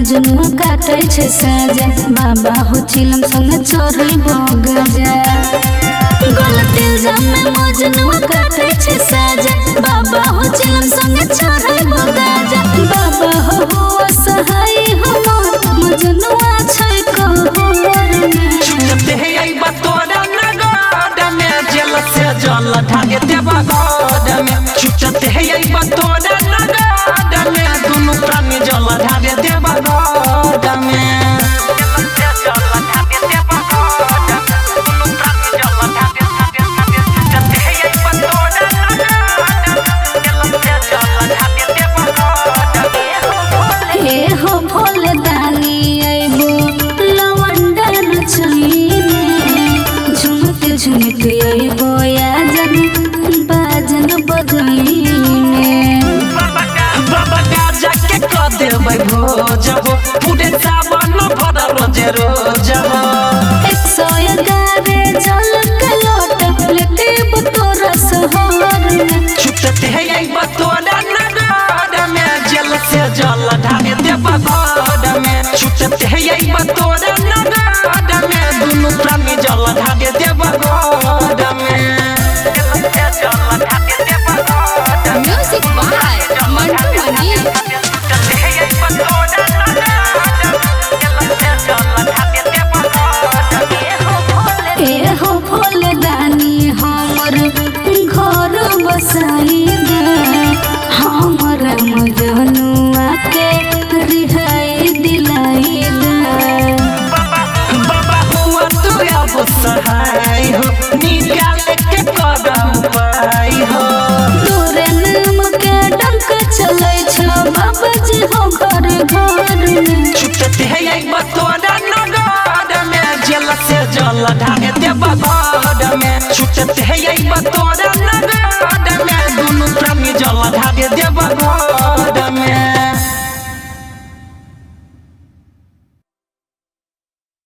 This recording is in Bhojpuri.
मजनू काटे छे साजा बाबा हो चिलम संग चोरी बगजा गलती जामे मजनू काटे छे साजा बाबा हो चिलम संग चोरी बगजा बाबा हो सहाय हमर मजनू छै कहर में छुटते है आई बतोरा नगद में जल से जल ढागे देवा गद में छुटते है आई बतोरा नगद में दोनों प्राणी जल ढागे देवा गद में झुमके बोया जन बाजन बजैने बाबा गाजा के क देबै भोज हो पूरे सावन भर रोज रोज हो 111 जल के लोट लेते बतोरा सहर में छुटते है आई बतोरा नगद में जल से जल ढागे देवा गद में छुटते है आई बतोरा नगद में दोनों प्राणी जल ढागे देवा गद में म्यूजिक बाय मंटू मनी हो भोले दानी हमर घर बसाई दे हमर मजनुआ के रिहाई दिलाई दे बाबा हुआ तू अब सहाय हो निकाल के कदम पाई हो तोरे नाम के डंक चलै छ बाबा जी हो घर घर में छुटते है आई बतोरा नगद में जल से जल ढागे देवा गद में छुटते है आई बतोरा